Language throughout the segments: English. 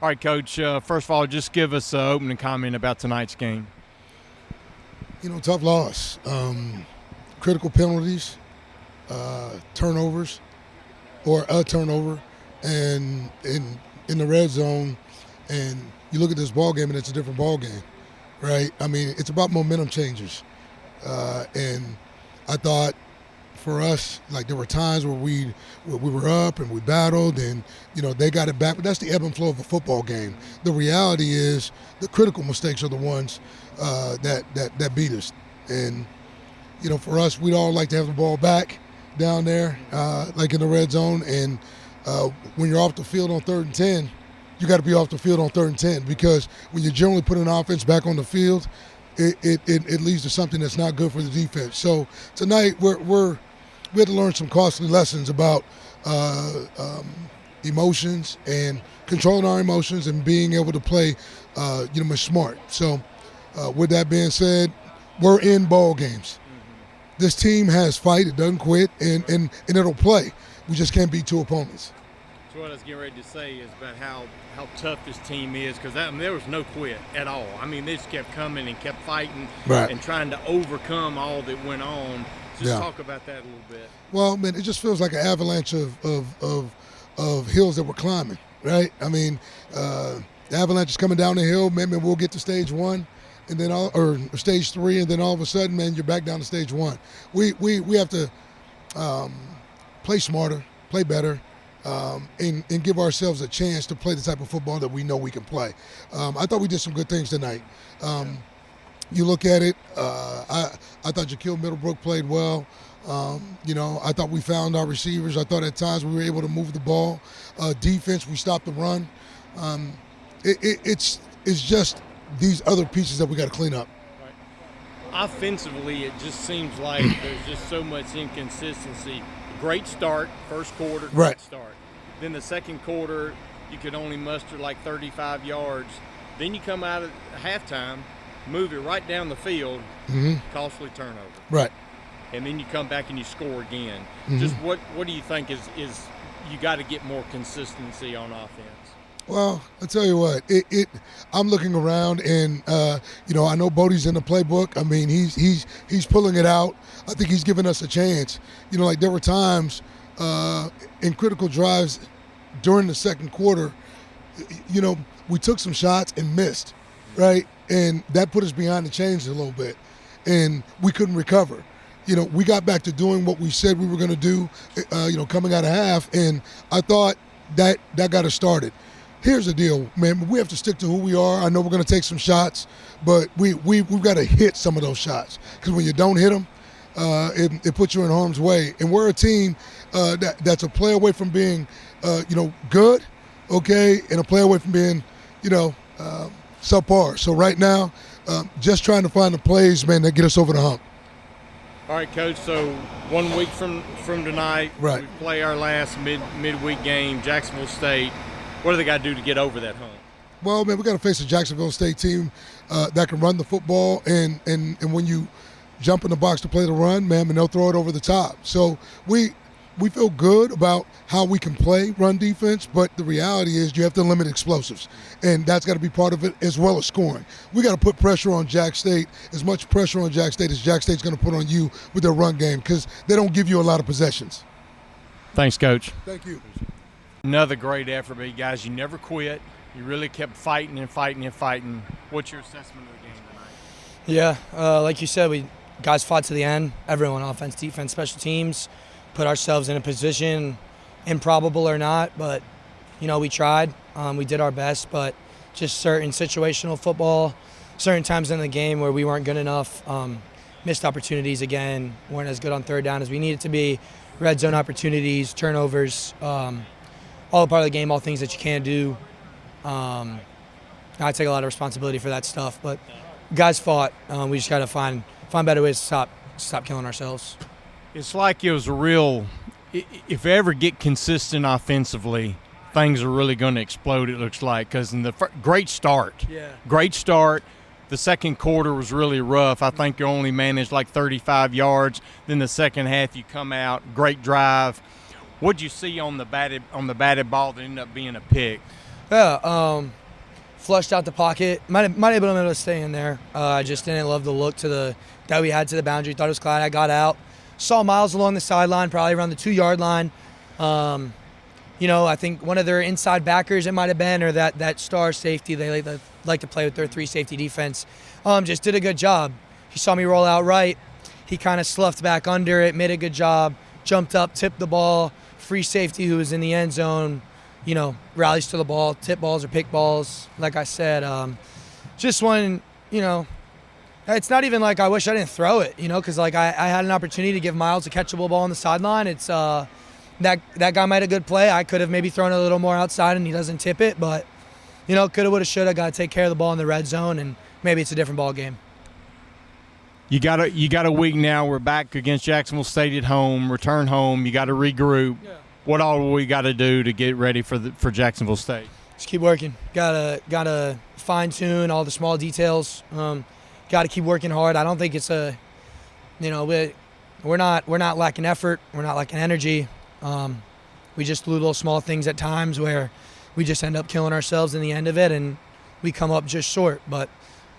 All right, Coach, first of all, just give us an opening comment about tonight's game. Tough loss. Critical penalties, turnovers, or a turnover, and in the red zone. And you look at this ball game, and it's a different ball game, right? I mean, it's about momentum changes. And I thought for us, like, there were times where we were up and we battled, and they got it back. But that's the ebb and flow of a football game. The reality is the critical mistakes are the ones that beat us. And for us, we'd all like to have the ball back down there, like in the red zone. And when you're off the field on 3rd and 10, you got to be off the field on 3rd and 10, because when you generally put an offense back on the field, it leads to something that's not good for the defense. So tonight we had to learn some costly lessons about emotions and controlling our emotions and being able to play, much smart. So with that being said, we're in ball games. This team has fight; it doesn't quit, and it'll play. We just can't beat two opponents. So what I was getting ready to say is about how tough this team is, because there was no quit at all. I mean, they just kept coming and kept fighting and trying to overcome all that went on. Just talk about that a little bit. Well, man, it just feels like an avalanche of hills that we're climbing, right? I mean, the avalanche is coming down the hill. Maybe we'll get to stage 1, and then or stage 3, and then all of a sudden, man, you're back down to stage 1. We have to play smarter, play better, and give ourselves a chance to play the type of football that we know we can play. I thought we did some good things tonight. You look at it, I thought Jaquil Middlebrook played well. I thought we found our receivers. I thought at times we were able to move the ball. Defense, we stopped the run. It's just these other pieces that we got to clean up. Right. Offensively, it just seems like there's just so much inconsistency. Great start, first quarter, great start. Then the second quarter, you could only muster like 35 yards. Then you come out at halftime, move it right down the field, costly turnover. Right. And then you come back and you score again. Just what do you think is you got to get more consistency on offense? Well, I tell you what, I'm looking around, and I know Bodie's in the playbook. I mean, he's pulling it out. I think he's giving us a chance. Like there were times in critical drives during the second quarter, we took some shots and missed, right? And that put us behind the chains a little bit, and we couldn't recover. We got back to doing what we said we were going to do, coming out of half, and I thought that got us started. Here's the deal, man. We have to stick to who we are. I know we're going to take some shots, but we've got to hit some of those shots, because when you don't hit them, it puts you in harm's way. And we're a team that's a play away from being, good, okay, and a play away from being, subpar. So right now, just trying to find the plays, man, that get us over the hump. All right, Coach, so 1 week from tonight, we play our last midweek game, Jacksonville State. What do they got to do to get over that hump? Well, man, we got to face a Jacksonville State team that can run the football, and when you jump in the box to play the run, man, and they'll throw it over the top. So we feel good about how we can play run defense, but the reality is you have to limit explosives, and that's got to be part of it, as well as scoring. We got to put pressure on Jack State, as much pressure on Jack State as Jack State's going to put on you with their run game, because they don't give you a lot of possessions. Thanks, Coach. Thank you. Another great effort, but you guys, you never quit. You really kept fighting and fighting and fighting. What's your assessment of the game tonight? Yeah, like you said, guys fought to the end. Everyone, offense, defense, special teams, put ourselves in a position, improbable or not, but, we tried. We did our best, but just certain situational football, certain times in the game where we weren't good enough, missed opportunities again, weren't as good on third down as we needed to be, red zone opportunities, turnovers, all a part of the game, all things that you can do. I take a lot of responsibility for that stuff, but guys fought. We just got to find better ways to stop killing ourselves. It's like it was a real – if we ever get consistent offensively, things are really going to explode, it looks like, because in the great start. Yeah. Great start. The second quarter was really rough. I think you only managed like 35 yards. Then the second half you come out, great drive. What'd you see on the batted ball that ended up being a pick? Yeah, flushed out the pocket. Might have been able to stay in there. I just didn't love the look that we had to the boundary. Thought it was glad I got out. Saw Miles along the sideline, probably around the 2-yard line. I think one of their inside backers it might have been, or that star safety. They like to play with their 3 safety defense. Just did a good job. He saw me roll out right. He kind of sloughed back under it, made a good job, jumped up, tipped the ball. Free safety who was in the end zone, rallies to the ball, tip balls or pick balls. Like I said, just one, it's not even like I wish I didn't throw it, because I had an opportunity to give Miles a catchable ball on the sideline. It's that guy made a good play. I could have maybe thrown it a little more outside and he doesn't tip it, but coulda, woulda, shoulda. Got to take care of the ball in the red zone, and maybe it's a different ball game. You got a week now. We're back against Jacksonville State at home. Return home. You got to regroup. Yeah. What all we got to do to get ready for Jacksonville State? Just keep working. Gotta fine tune all the small details. Got to keep working hard. I don't think it's we're not lacking effort. We're not lacking energy. We just do little small things at times where we just end up killing ourselves in the end of it, and we come up just short. But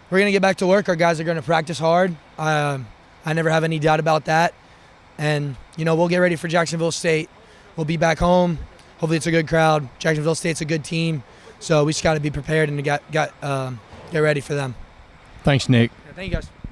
we're going to get back to work. Our guys are going to practice hard. I never have any doubt about that. And, we'll get ready for Jacksonville State. We'll be back home. Hopefully it's a good crowd. Jacksonville State's a good team. So we just got to be prepared and get ready for them. Thanks, Nick. Yeah, thank you, guys.